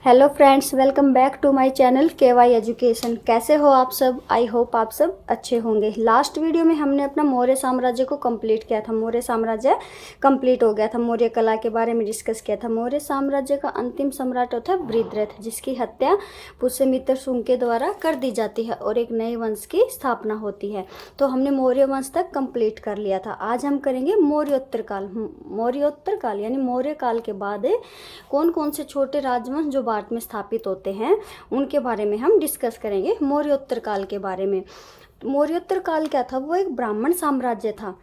Hello friends, welcome back to my channel KY education. कैसे हो आप सब? आई होप आप सब अच्छे होंगे। लास्ट वीडियो में हमने अपना मौर्य साम्राज्य को कंप्लीट किया था। मौर्य साम्राज्य कंप्लीट हो गया था। मौर्य कला के बारे में डिस्कस किया था। मौर्य साम्राज्य का अंतिम सम्राट होता है वृद्धरथ, जिसकी हत्या पुष्यमित्र शुंग के द्वारा कर दी जाती है और एक नए वंश की स्थापना होती है। तो हमने मौर्य वंश तक कंप्लीट कर लिया था। आज हम करेंगे मौर्योत्तर काल। मौर्योत्तर काल यानी मौर्य काल के बाद कौन कौन से छोटे राजवंश जो भारत में स्थापित होते हैं उनके बारे में हम डिस्कस करेंगे। मौर्योत्तर काल के बारे में। मौर्योत्तर काल क्या था? वो एक ब्राह्मण साम्राज्य था।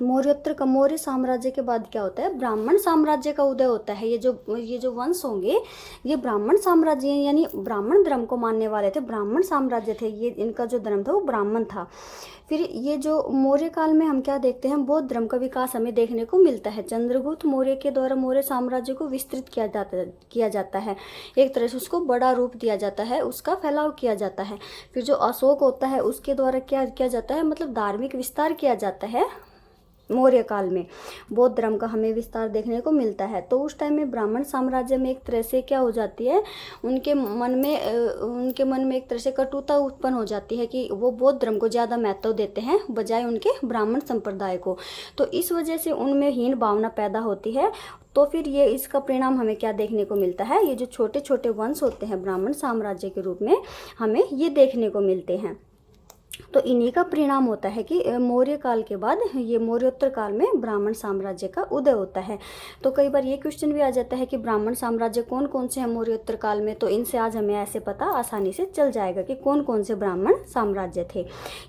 मौर्य साम्राज्य के बाद क्या होता है? ब्राह्मण साम्राज्य का उदय होता है। ये जो वंश होंगे ये ब्राह्मण साम्राज्य यानी ब्राह्मण धर्म को मानने वाले थे। ब्राह्मण साम्राज्य थे ये। इनका जो धर्म था वो ब्राह्मण था। फिर ये जो मौर्य काल में हम क्या देखते हैं? बौद्ध धर्म का विकास हमें देखने को मिलता है। चंद्रगुप्त मौर्य के द्वारा मौर्य साम्राज्य को विस्तृत किया जाता है। एक तरह से उसको बड़ा रूप दिया जाता है, उसका फैलाव किया जाता है। फिर जो अशोक होता है उसके द्वारा क्या किया जाता है? मतलब धार्मिक विस्तार किया जाता है। मौर्य काल में बौद्ध धर्म का हमें विस्तार देखने को मिलता है। तो उस टाइम में ब्राह्मण साम्राज्य में एक तरह से क्या हो जाती है? उनके मन में एक तरह से कटुता उत्पन्न हो जाती है कि वो बौद्ध धर्म को ज़्यादा महत्व देते हैं बजाय उनके ब्राह्मण संप्रदाय को। तो इस वजह से उनमें हीन भावना पैदा होती है। तो फिर ये इसका परिणाम हमें क्या देखने को मिलता है? ये जो छोटे छोटे वंश होते हैं ब्राह्मण साम्राज्य के रूप में हमें ये देखने को मिलते हैं। तो इन्हीं का परिणाम होता है कि मौर्य काल के बाद ये मौर्योत्तर काल में ब्राह्मण साम्राज्य का उदय होता है। तो कई बार ये क्वेश्चन भी आ जाता है कि ब्राह्मण साम्राज्य कौन कौन से हैं मौर्योत्तर काल में। तो इनसे आज हमें ऐसे पता आसानी से चल जाएगा कि कौन कौन से ब्राह्मण साम्राज्य थे,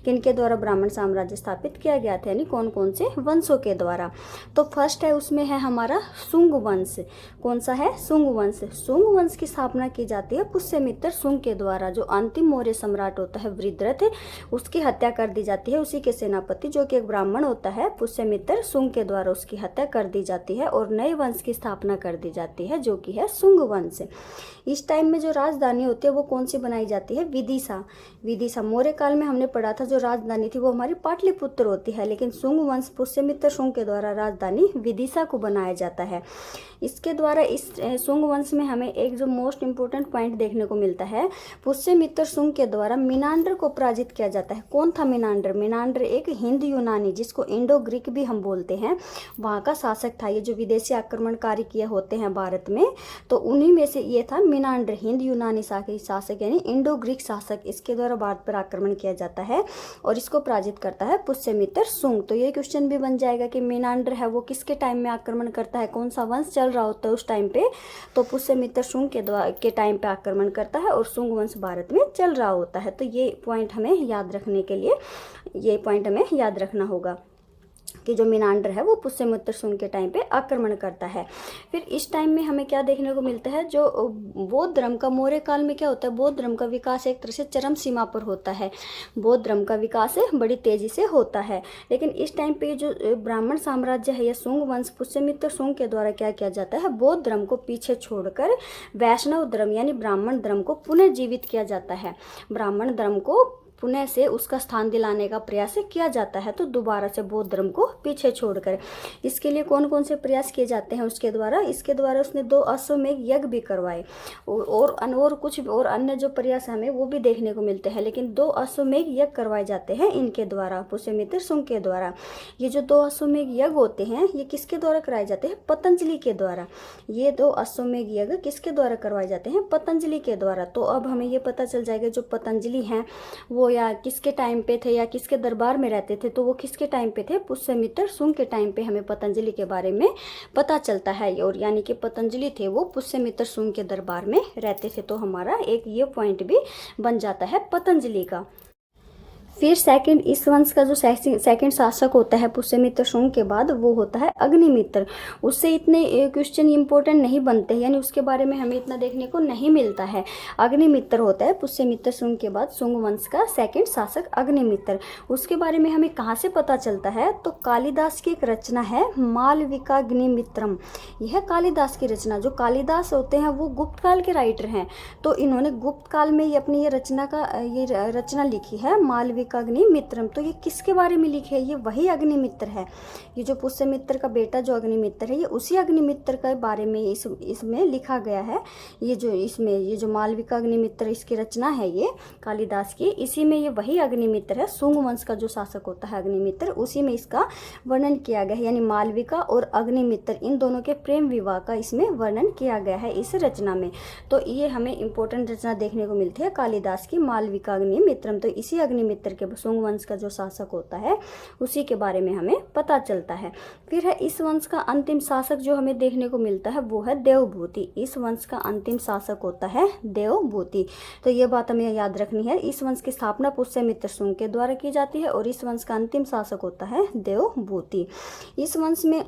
किनके द्वारा ब्राह्मण साम्राज्य स्थापित किया गया था, यानी कौन कौन से वंशों के द्वारा। तो फर्स्ट है, उसमें है हमारा शुंग वंश। कौन सा है? शुंग वंश। शुंग वंश की स्थापना की जाती है पुष्यमित्र शुंग के द्वारा। जो अंतिम मौर्य सम्राट होता है वृद्धरथ, उसकी हत्या कर दी जाती है। उसी के सेनापति जो कि एक ब्राह्मण होता है पुष्यमित्र शुंग के द्वारा उसकी हत्या कर दी जाती है और नए वंश की स्थापना कर दी जाती है जो कि है शुंग वंश। इस टाइम में जो राजधानी होती है वो कौन सी बनाई जाती है? विदिशा। मौर्य काल में हमने पढ़ा था जो राजधानी थी वो हमारी पाटलिपुत्र होती है, लेकिन शुंग वंश पुष्यमित्र शुंग के द्वारा राजधानी विदिशा को बनाया जाता है। इसके द्वारा इस शुंग वंश में हमें एक जो मोस्ट इंपोर्टेंट पॉइंट देखने को मिलता है, पुष्यमित्र शुंग के द्वारा मिनांडर को पराजित किया जाता है। कौन था मिनांडर? मिनांडर एक हिंद यूनानी, जिसको इंडो ग्रीक भी हम बोलते हैं, वहाँ का शासक था। ये जो विदेशी आक्रमणकारी किए होते हैं भारत में, तो उन्हीं में से ये था मिनांडर, हिंद यूनानी शासक यानी इंडो ग्रीक शासक। इसके द्वारा भारत पर आक्रमण किया जाता है और इसको पराजित करता है पुष्यमित्र शुंग। तो ये क्वेश्चन भी बन जाएगा कि मिनांडर है वो किसके टाइम में आक्रमण करता है, कौन सा वंश चल रहा होता है उस टाइम पे? तो पुष्यमित्र शुंग के टाइम पे आक्रमण करता है और शुंग वंश भारत में चल रहा होता है। तो ये पॉइंट हमें याद रखने के लिए ये पॉइंट हमें याद रखना होगा कि जो मिनांडर है वो पुष्यमित्र शुंग के टाइम पे आक्रमण करता है। फिर इस टाइम में हमें क्या देखने को मिलता है? जो बौद्ध धर्म का मौर्य काल में क्या होता है? बौद्ध धर्म का विकास एक तरह से चरम सीमा पर होता है। बौद्ध धर्म का विकास बड़ी तेजी से होता है। लेकिन इस टाइम पे जो ब्राह्मण साम्राज्य है या शुंग वंश पुष्यमित्र शुंग के द्वारा क्या किया जाता है? बौद्ध धर्म को पीछे छोड़कर वैष्णव धर्म यानी ब्राह्मण धर्म को पुनः जीवित किया जाता है। ब्राह्मण धर्म को पुनः से उसका स्थान दिलाने का प्रयास किया जाता है। तो दोबारा से बौद्ध धर्म को पीछे छोड़कर इसके लिए कौन कौन से प्रयास किए जाते हैं उसके द्वारा? इसके द्वारा उसने 2 अश्वमेध यज्ञ भी करवाए और कुछ और अन्य जो प्रयास हमें वो भी देखने को मिलते हैं। लेकिन 2 अश्वमेध यज्ञ करवाए जाते हैं इनके द्वारा, पुष्यमित्र शुंग के द्वारा। ये जो 2 अश्वमेध यज्ञ होते हैं ये किसके द्वारा कराए जाते हैं? पतंजलि के द्वारा। ये 2 अश्वमेध यज्ञ किसके द्वारा करवाए जाते हैं? पतंजलि के द्वारा। तो अब हमें ये पता चल जाएगा जो पतंजलि हैं वो या किसके टाइम पे थे या किसके दरबार में रहते थे। तो वो किसके टाइम पे थे? पुष्यमित्र शुंग के टाइम पे हमें पतंजलि के बारे में पता चलता है। और यानी कि पतंजलि थे वो पुष्यमित्र शुंग के दरबार में रहते थे। तो हमारा एक ये पॉइंट भी बन जाता है पतंजलि का। फिर सेकंड, इस वंश का जो सेकंड शासक होता है पुष्यमित्र शुंग के बाद वो होता है अग्निमित्र। उससे इतने क्वेश्चन इंपॉर्टेंट नहीं बनते, यानी उसके बारे में हमें इतना देखने को नहीं मिलता है। अग्निमित्र होता है पुष्यमित्र शुंग के बाद शुंग वंश का सेकंड शासक अग्निमित्र। उसके बारे में हमें कहाँ से पता चलता है? तो कालिदास की एक रचना है मालविकाग्निमित्रम। यह कालिदास की रचना, जो कालिदास होते हैं वो गुप्त काल के राइटर हैं। तो इन्होंने गुप्त काल में ही अपनी ये रचना लिखी है मालविका मालविकाग्नि मित्रम। तो ये किसके बारे में लिखे है? ये वही अग्निमित्र है, ये जो पुष्यमित्र का बेटा जो अग्निमित्र है, ये उसी अग्निमित्र के बारे में इसमें लिखा गया है। ये जो मालविका अग्निमित्र इसकी रचना है ये कालिदास की, इसी में ये वही अग्निमित्र है, शुंग वंश का जो शासक होता है अग्निमित्र, उसी में इसका वर्णन किया गया है। यानी मालविका और अग्निमित्र इन दोनों के प्रेम विवाह का इसमें वर्णन किया गया है इस रचना में। तो ये हमें इंपॉर्टेंट रचना देखने को मिलती है कालिदास की, मालविका अग्निमित्रम। तो इसी अग्निमित्र के शुंग वंश का जो शासक होता है उसी के बारे में हमें पता चलता है। फिर है इस वंश का अंतिम शासक जो हमें देखने को मिलता है वो है देवभूति। इस वंश का अंतिम शासक होता है देवभूति। तो ये बात हमें याद रखनी है, इस वंश की स्थापना पुष्यमित्र शुंग के द्वारा की जाती है और इस वंश का अंतिम शासक होता है देवभूति। इस वंश में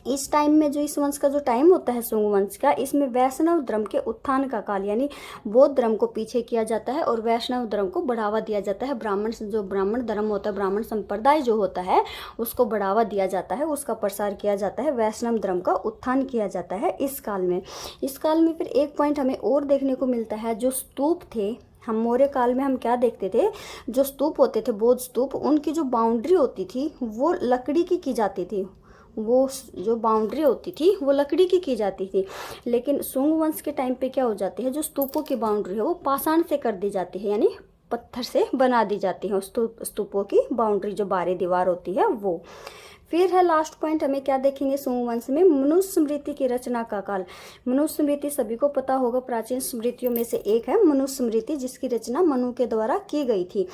इस टाइम में जो इस वंश का जो टाइम होता है शुंग वंश का, इसमें वैष्णव धर्म के उत्थान का काल, यानी बौद्ध धर्म को पीछे किया जाता है और वैष्णव धर्म को बढ़ावा दिया जाता है। ब्राह्मण धर्म होता है, ब्राह्मण संप्रदाय जो होता है उसको बढ़ावा दिया जाता है, उसका प्रसार किया जाता है, वैष्णव धर्म का उत्थान किया जाता है इस काल में। इस काल में फिर एक पॉइंट हमें और देखने को मिलता है, जो स्तूप थे, हम मौर्य काल में हम क्या देखते थे, जो स्तूप होते थे बौद्ध स्तूप, उनकी जो बाउंड्री होती थी वो लकड़ी की जाती थी, वो जो बाउंड्री होती थी वो लकड़ी की जाती थी। लेकिन शुंग वंश के टाइम पे क्या हो जाती है, जो स्तूपों की बाउंड्री है वो पाषाण से कर दी जाती है, यानी पत्थर से बना दी जाती है स्तूपों की बाउंड्री, जो बाहरी दीवार होती है वो। फिर है लास्ट पॉइंट, हमें क्या देखेंगे शुंग वंश में, मनुस्मृति स्मृति की रचना का काल। मनुस्मृति सभी को पता होगा, प्राचीन स्मृतियों में से एक है मनुस्मृति, जिसकी रचना मनु के द्वारा की गई थी।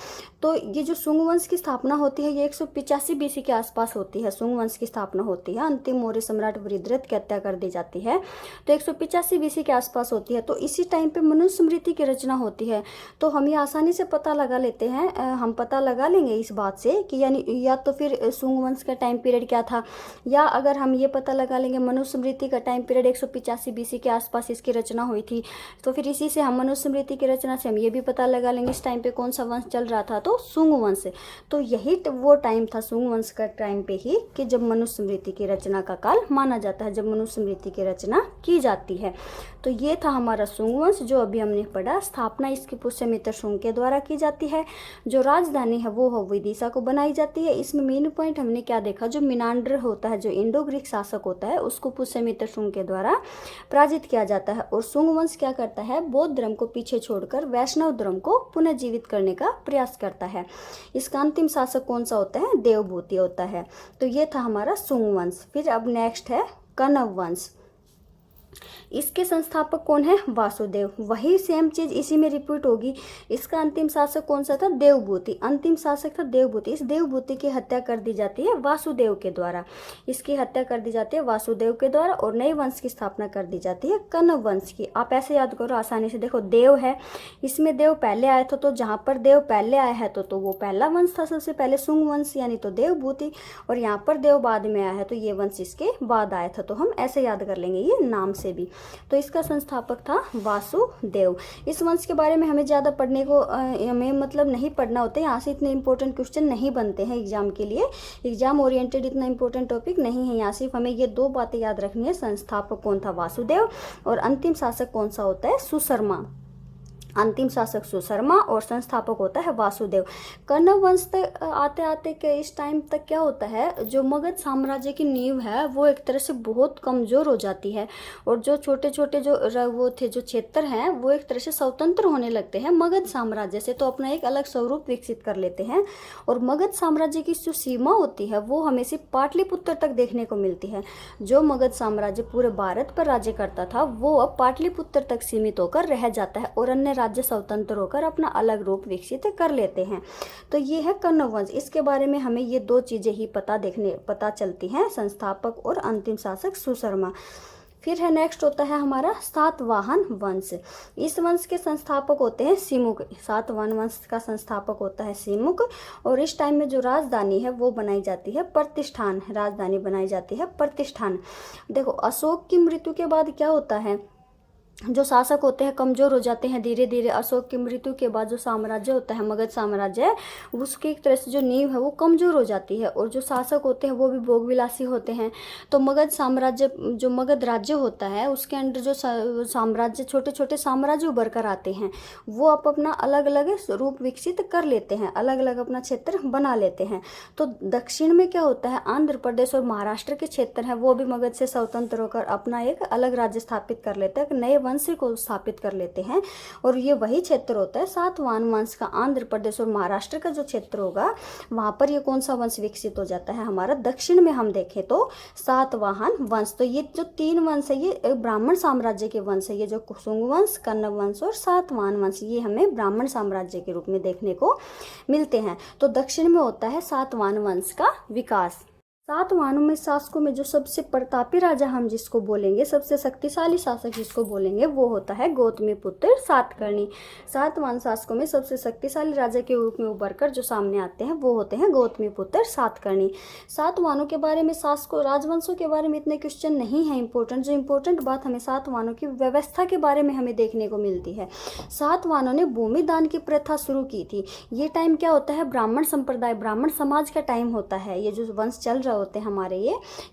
तो ये जो शुंग वंश की स्थापना होती है ये 185 बीसी के आसपास होती है, शुंग वंश की स्थापना होती है। अंतिम मौर्य सम्राट वृद्धृत की हत्या कर दी जाती है, तो 185 बीसी के आसपास होती है। तो इसी टाइम पे मनुस्मृति की रचना होती है। तो हम ये आसानी से पता लगा लेते हैं, हम पता लगा लेंगे इस बात से कि यानी या तो फिर शुंग वंश का टाइम पीरियड क्या था, या अगर हम ये पता लगा लेंगे मनुस्मृति का टाइम पीरियड 185 बीसी के आसपास इसकी रचना हुई थी, तो फिर इसी से हम मनुस्मृति की रचना से हम ये भी पता लगा लेंगे इस टाइम पे कौन सा वंश चल रहा था, तो शुंग वंश। तो यही वो टाइम था शुंग वंश का टाइम पे ही कि जब मनुस्मृति की रचना का काल माना जाता है, जब मनुस्मृति की रचना की जाती है। तो ये था हमारा शुंग वंश जो अभी हमने पढ़ा। स्थापना इसकी पुष्यमित्र शुंग के द्वारा की जाती है, जो राजधानी है वो विदिशा को बनाई जाती है। इसमें मेन पॉइंट हमने क्या देखा, जो मिनांडर होता है, जो इंडो ग्रीक शासक होता है, उसको पुष्यमित्र शुंग के द्वारा पराजित किया जाता है। और शुंग वंश क्या करता है, बौद्ध धर्म को पीछे छोड़कर वैष्णव धर्म को पुनर्जीवित करने का प्रयास करता है। इसका अंतिम शासक कौन सा होता है, देवभूति होता है। तो ये था हमारा शुंग वंश। फिर अब नेक्स्ट है कण्व वंश। इसके संस्थापक कौन है, वासुदेव। वही सेम चीज इसी में रिपीट होगी। इसका अंतिम शासक कौन सा था, देवभूति। अंतिम शासक था देवभूति। इस देवभूति की हत्या कर दी जाती है वासुदेव के द्वारा। इसकी हत्या कर दी जाती है वासुदेव के द्वारा और नए वंश की स्थापना कर दी जाती है कण्व वंश की। आप ऐसे याद करो आसानी से, देखो देव है, इसमें देव पहले आया था, तो जहां पर देव पहले आया है तो वो पहला वंश था सबसे पहले, शुंग वंश यानी तो देवभूति। और यहाँ पर देव बाद में आया है तो ये वंश इसके बाद आया था। तो हम ऐसे याद कर लेंगे ये नाम से भी। तो इसका संस्थापक था वासुदेव। इस वंश के बारे में हमें ज़्यादा पढ़ने को हमें मतलब नहीं पढ़ना होता है, यहाँ से इतने इंपॉर्टेंट क्वेश्चन नहीं बनते हैं एग्जाम के लिए। एग्जाम ओरिएंटेड इतना इंपॉर्टेंट टॉपिक नहीं है, यहाँ सिर्फ हमें ये दो बातें याद रखनी है, संस्थापक कौन था वासुदेव और अंतिम शासक कौन सा होता है सुशर्मा। अंतिम शासक सुशर्मा और संस्थापक होता है वासुदेव। कण्व वंश तक आते आते के इस टाइम तक क्या होता है, जो मगध साम्राज्य की नींव है वो एक तरह से बहुत कमजोर हो जाती है और जो छोटे छोटे जो वो थे जो क्षेत्र हैं वो एक तरह से स्वतंत्र होने लगते हैं मगध साम्राज्य से, तो अपना एक अलग स्वरूप विकसित कर लेते हैं। और मगध साम्राज्य की जो सीमा होती है वो हमें सिर्फ पाटलिपुत्र तक देखने को मिलती है। जो मगध साम्राज्य पूरे भारत पर राज्य करता था वो अब पाटलिपुत्र तक सीमित होकर रह जाता है और अन्य राज्य स्वतंत्र होकर अपना अलग रूप विकसित कर लेते हैं। तो ये है कण्व वंश। इसके बारे में हमें ये दो चीजें ही पता चलती हैं, संस्थापक और अंतिम शासक सुशर्मा। फिर है नेक्स्ट होता है हमारा सातवाहन वंश। इस वंश के संस्थापक होते हैं सिमुक। सातवाहन वंश का संस्थापक होता है सिमुक और इस टाइम में जो राजधानी है वो बनाई जाती है प्रतिष्ठान। राजधानी बनाई जाती है प्रतिष्ठान। देखो अशोक की मृत्यु के बाद क्या होता है, जो शासक होते हैं कमज़ोर हो जाते हैं धीरे धीरे। अशोक की मृत्यु के बाद जो साम्राज्य होता है, मगध साम्राज्य, उसकी एक तरह से जो नींव है वो कमज़ोर हो जाती है, और जो शासक होते हैं वो भी भोगविलासी होते हैं। तो मगध साम्राज्य, जो मगध राज्य होता है, उसके अंदर जो साम्राज्य, छोटे छोटे साम्राज्य उभर कर आते हैं, वो अपना अलग अलग रूप विकसित कर लेते हैं, अलग अलग अपना क्षेत्र बना लेते हैं। तो दक्षिण में क्या होता है, आंध्र प्रदेश और महाराष्ट्र के क्षेत्र हैं, वो भी मगध से स्वतंत्र होकर अपना एक अलग राज्य स्थापित कर लेते हैं, नए वंश को स्थापित कर लेते हैं। और ये वही क्षेत्र होता है सातवाहन वंश का। आंध्र प्रदेश और महाराष्ट्र का जो क्षेत्र होगा, वहाँ पर ये कौन सा वंश विकसित हो जाता है, हमारा दक्षिण में हम देखें तो सातवाहन वंश। तो ये जो 3 वंश है ये ब्राह्मण साम्राज्य के वंश है, ये जो कुसुंग वंश, कण्व वंश और सातवाहन वंश, ये हमें ब्राह्मण साम्राज्य के रूप में देखने को मिलते हैं। तो दक्षिण में होता है सातवाहन वंश का विकास। सातवाहनों में शासकों में जो सबसे प्रतापी राजा हम जिसको बोलेंगे, सबसे शक्तिशाली शासक जिसको बोलेंगे, वो होता है गौतमीपुत्र सातकर्णी। सातवाहन शासकों में सबसे शक्तिशाली राजा के रूप में उभरकर जो सामने आते हैं वो होते हैं गौतमीपुत्र सातकर्णी। सातवाहनों के बारे में, शासकों राजवंशों के बारे में इतने क्वेश्चन नहीं है इंपॉर्टेंट। जो इंपॉर्टेंट बात हमें सातवाहनों की व्यवस्था के बारे में हमें देखने को मिलती है। सातवाहनों ने भूमि दान की प्रथा शुरू की थी। ये टाइम क्या होता है, ब्राह्मण संप्रदाय, ब्राह्मण समाज का टाइम होता है। ये जो वंश चल रहा होते हैं हमारे,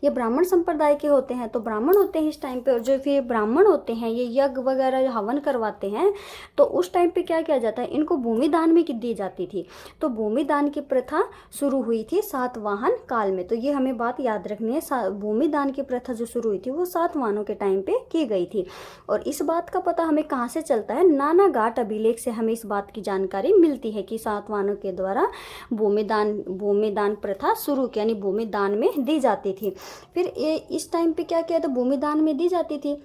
ये ब्राह्मण संप्रदाय के होते हैं। तो ब्राह्मण होते हैं इस टाइम पे, और जो फिर ब्राह्मण होते हैं ये यज्ञ वगैरह हवन करवाते हैं। तो उस टाइम पे क्या किया जाता है, इनको भूमि दान में दी जाती थी। तो भूमि दान की प्रथा शुरू हुई थी सातवाहन काल में। तो ये हमें बात याद रखनी है, भूमि दान की प्रथा जो शुरू हुई थी वो सातवाहनों के टाइम पे की गई थी। और इस बात का पता हमें कहाँ से चलता है, नाना घाट अभिलेख से हमें इस बात की जानकारी मिलती है कि सातवाहनों के द्वारा भूमि दान प्रथा शुरू की, यानी भूमि दान में दी जाती थी। फिर ये इस टाइम पे क्या किया, तो भूमि दान में दी जाती थी।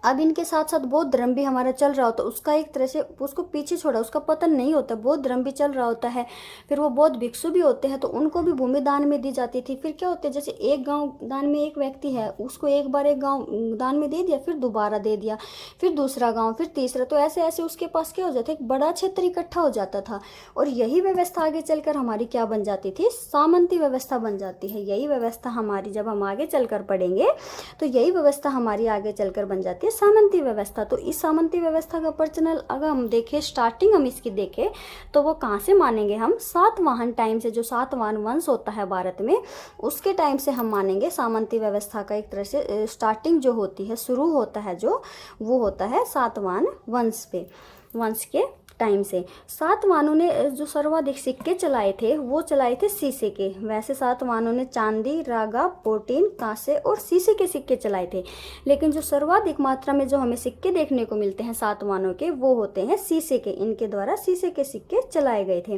अब इनके साथ साथ बौद्ध धर्म भी हमारा चल रहा होता है, उसका एक तरह से उसको पीछे छोड़ा, उसका पतन नहीं होता, बौद्ध धर्म भी चल रहा होता है। फिर वो बौद्ध भिक्षु भी होते हैं, तो उनको भी भूमि दान में दी जाती थी। फिर क्या होता है, जैसे एक गांव दान में एक व्यक्ति है, उसको एक बार एक गांव दान में दे दिया, फिर दोबारा दे दिया, फिर दूसरा गाँव, फिर तीसरा, तो ऐसे ऐसे उसके पास क्या हो जाता है, एक बड़ा क्षेत्र इकट्ठा हो जाता था। और यही व्यवस्था आगे चलकर हमारी क्या बन जाती थी, सामंती व्यवस्था बन जाती है। यही व्यवस्था हमारी, जब हम आगे चलकर पढ़ेंगे तो यही व्यवस्था हमारी आगे चलकर बन जाती है सामंती व्यवस्था। तो इस सामंती व्यवस्था का प्रचलन अगर हम देखें, स्टार्टिंग हम इसकी देखें, तो वो कहाँ से मानेंगे हम, सातवाहन टाइम से, जो सातवाहन वंश होता है भारत में, उसके टाइम से हम मानेंगे सामंती व्यवस्था का। एक तरह से स्टार्टिंग जो होती है, शुरू होता है जो, वो होता है सातवाहन वंश के टाइम से। सातवाहनों ने जो सर्वाधिक सिक्के चलाए थे वो चलाए थे शीशे के। वैसे सातवाहनों ने चांदी, रागा, प्रोटीन, कांसे और शीशे के सिक्के चलाए थे, लेकिन जो सर्वाधिक मात्रा में जो हमें सिक्के देखने को मिलते हैं सातवाहनों के, वो होते हैं शीशे के। इनके द्वारा शीशे के सिक्के चलाए गए थे।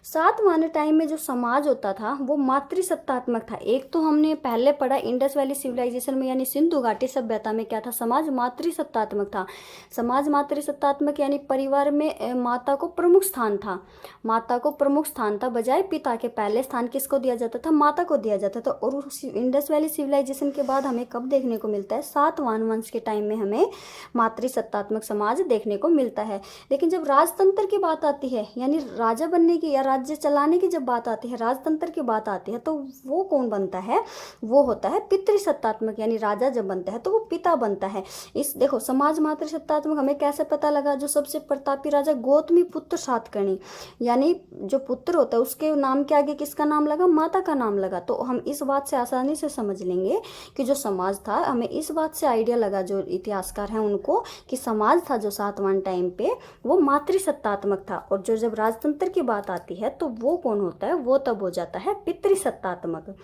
सातवाहन टाइम में जो समाज होता था वो मातृसत्तात्मक था। एक तो हमने पहले पढ़ा इंडस वैली सिविलाइजेशन में, यानी सिंधु घाटी सभ्यता में क्या था, समाज मातृसत्तात्मक था। समाज मातृसत्तात्मक यानी परिवार में माता को प्रमुख स्थान था, माता को प्रमुख स्थान था, बजाय पिता के। पहले स्थान किसको दिया जाता था, माता को दिया जाता था। और उस इंडस वैली सिविलाइजेशन के बाद हमें कब देखने को मिलता है, सातवाहन वंश के टाइम में हमें मातृसत्तात्मक समाज देखने को मिलता है। लेकिन जब राजतंत्र की बात आती है, यानी राजा बनने की या राज्य चलाने की जब बात आती है, राजतंत्र की बात आती है, तो वो कौन बनता है, वो होता है पितृसत्तात्मक। यानी राजा जब बनता है तो वो पिता बनता है। इस देखो, समाज मातृसत्तात्मक हमें कैसे पता लगा, जो सबसे प्रतापी राजा गौतमीपुत्र सातकर्णी, यानी जो पुत्र होता है उसके नाम के आगे किसका नाम लगा, माता का नाम लगा। तो हम इस बात से आसानी से समझ लेंगे कि जो समाज था, हमें इस बात से आइडिया लगा जो इतिहासकार हैं उनको, कि समाज था जो सातवाहन टाइम पे वो मातृसत्तात्मक था। और जो जब राजतंत्र की बात आती है तो वो कौन होता है, वो तब हो जाता है पितृसत्तात्मक।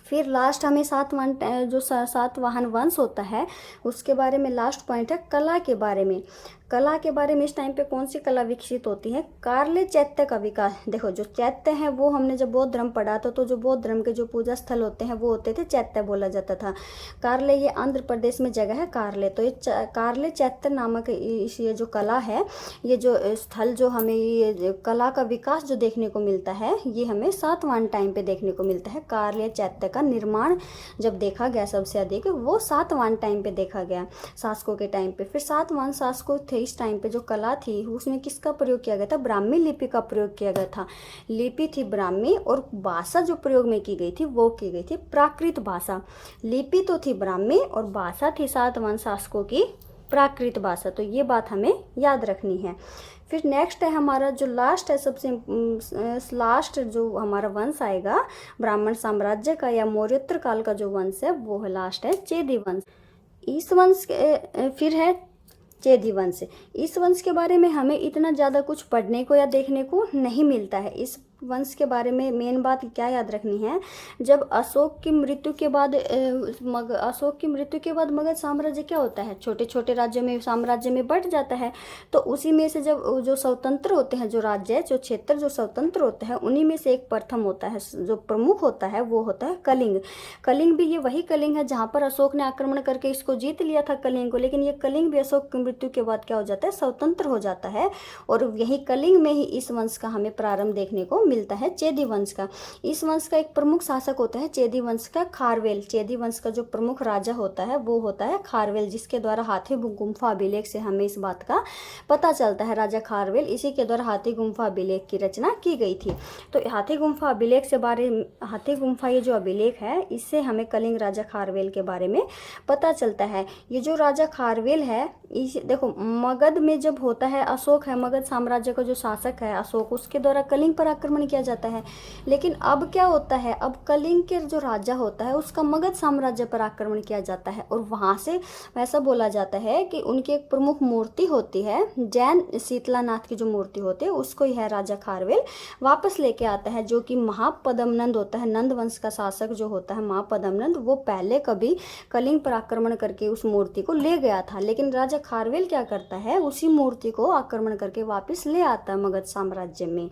फिर लास्ट हमें सातवाहन वंश होता है उसके बारे में लास्ट पॉइंट है कला के बारे में। कला के बारे में इस टाइम पे कौन सी कला विकसित होती है, कार्ले चैत्य का विकास। देखो, जो चैत्य है वो हमने जब बौद्ध धर्म पढ़ा था, तो जो बौद्ध धर्म के जो पूजा स्थल होते हैं वो होते थे चैत्य बोला जाता था। कार्ले, ये आंध्र प्रदेश में जगह है कार्ले। तो ये कार्ले चैत्य नामक ये जो कला है, ये जो स्थल जो हमें ये कला का विकास जो देखने को मिलता है, ये हमें सातवाहन टाइम पे देखने को मिलता है। कार्ले चैत्य का निर्माण जब देखा गया सबसे अधिक, वो सातवाहन टाइम पे देखा गया, शासकों के टाइम पे। फिर सातवाहन शासकों थे इस टाइम पे, जो कला थी उसमें किसका प्रयोग किया गया था, ब्राह्मी लिपि का प्रयोग किया गया था। लिपि थी ब्राह्मी, और भाषा जो प्रयोग में की गई थी वो की गई थी प्राकृत भाषा। लिपि तो थी ब्राह्मी और भाषा थी सातवाहन शासकों की प्राकृत भाषा। फिर सातवाहन शासकों थे इस टाइम पे, जो कला थी उसमें किसका प्रयोग किया गया था, ब्राह्मी लिपि का प्रयोग किया गया था। लिपि थी ब्राह्मी और भाषा थी सातवाहन शासकों की प्राकृत भाषा। तो ये बात हमें याद रखनी है। फिर नेक्स्ट है हमारा जो लास्ट है, सबसे लास्ट जो हमारा वंश आएगा ब्राह्मण साम्राज्य का या मौर्योत्तर काल का जो वंश है वो है लास्ट है चेदी वंश। इस वंश फिर है चेदी वंश। इस वंश के बारे में हमें इतना ज़्यादा कुछ पढ़ने को या देखने को नहीं मिलता है। इस वंश के बारे में मेन बात क्या याद रखनी है, जब अशोक की मृत्यु के बाद मगध साम्राज्य क्या होता है, छोटे छोटे राज्यों में साम्राज्य में बढ़ जाता है। तो उसी में से जब जो स्वतंत्र होते हैं, जो राज्य है, जो क्षेत्र जो स्वतंत्र होते हैं, उन्हीं में से एक प्रथम होता है, जो प्रमुख होता है वो होता है कलिंग। कलिंग भी ये वही कलिंग है जहाँ पर अशोक ने आक्रमण करके इसको जीत लिया था कलिंग को, लेकिन ये कलिंग भी अशोक की मृत्यु के बाद क्या हो जाता है, स्वतंत्र हो जाता है। और यही कलिंग में ही इस वंश का हमें प्रारंभ देखने को मिलता है, चेदी वंश का। इस वंश का एक प्रमुख शासक होता है चेदी वंश का खारवेल। चेदी वंश का जो प्रमुख राजा होता है वो होता है खारवेल, जिसके द्वारा हाथी गुम्फा अभिलेख से हमें इस बात का पता चलता है। राजा खारवेल, इसी के द्वारा हाथी गुम्फा अभिलेख की रचना की गई थी। तो हाथी गुम्फा अभिलेख से हाथी गुम्फा ये जो अभिलेख है, इससे हमें कलिंग राजा खारवेल के बारे में पता चलता है। ये जो राजा खारवेल है, देखो मगध में जब होता है, अशोक है मगध साम्राज्य का जो शासक है अशोक, उसके द्वारा कलिंग पर आक्रमण किया जाता है। लेकिन अब क्या होता है, अब कलिंग के जो राजा होता है उसका मगध साम्राज्य पर आक्रमण किया जाता है। और वहां से ऐसा बोला जाता है कि उनकी एक प्रमुख मूर्ति होती है, जैन शीतलानाथ की जो मूर्ति होती है, उसको यह राजा खारवेल वापस लेके आता है। जो कि महापद्मनंद होता है, नंद वंश का शासक जो होता है महापद्मनंद, वो पहले कभी कलिंग पर आक्रमण करके उस मूर्ति को ले गया था। लेकिन राजा खारवेल क्या करता है, उसी मूर्ति को आक्रमण करके वापस ले आता है मगध साम्राज्य में।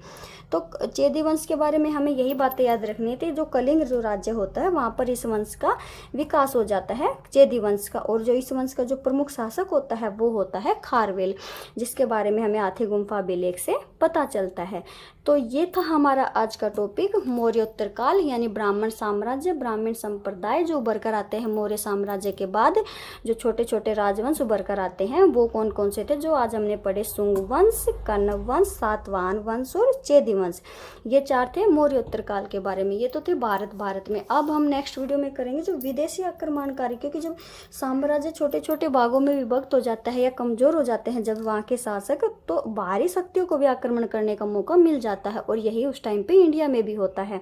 तो चेदी वंश के बारे में हमें यही बातें याद रखनी थी। जो कलिंग जो राज्य होता है वहां पर इस वंश का विकास हो जाता है, चेदी वंश का। और जो इस वंश का जो प्रमुख शासक होता है वो होता है खारवेल, जिसके बारे में हमें हाथी गुम्फा अभिलेख से पता चलता है। तो ये था हमारा आज का टॉपिक, मौर्योत्तर काल यानी ब्राह्मण साम्राज्य, ब्राह्मण संप्रदाय जो उभर कर आते हैं मौर्य साम्राज्य के बाद। जो छोटे छोटे राजवंश उभर कर आते हैं वो कौन कौन से थे, जो आज हमने पढ़े, शुंग वंश, कर्ण वंश, सातवाहन वंश और चेदी वंश। ये 4 थे मौर्योत्तर काल के बारे में। ये तो थे भारत में। अब हम नेक्स्ट वीडियो में करेंगे जो विदेशी आक्रमणकारी, क्योंकि जब साम्राज्य छोटे छोटे भागों में विभक्त हो जाता है या कमजोर हो जाते हैं जब वहाँ के शासक, तो बाहरी शक्तियों को भी आक्रमण करने का मौका मिल जाता है। और यही उस टाइम पे इंडिया में भी होता है।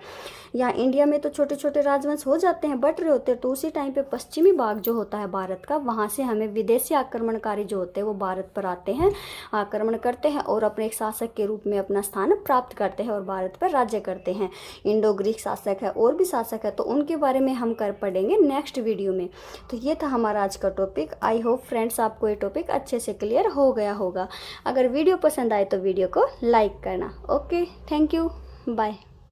यहाँ इंडिया में तो छोटे छोटे राजवंश हो जाते हैं, बढ़ रहे होते हैं, तो उसी टाइम पे पश्चिमी भाग जो होता है भारत का, वहाँ से हमें विदेशी आक्रमणकारी जो होते हैं वो भारत पर आते हैं, आक्रमण करते हैं और अपने एक शासक के रूप में अपना स्थान प्राप्त करते हैं और भारत पर राज्य करते हैं। इंडो ग्रीक शासक है और भी शासक है, तो उनके बारे में हम पढ़ेंगे नेक्स्ट वीडियो में। तो ये था हमारा आज का टॉपिक। आई होप फ्रेंड्स आपको ये टॉपिक अच्छे से क्लियर हो गया होगा। अगर वीडियो पसंद आए तो वीडियो को लाइक करना। Okay, thank you, bye.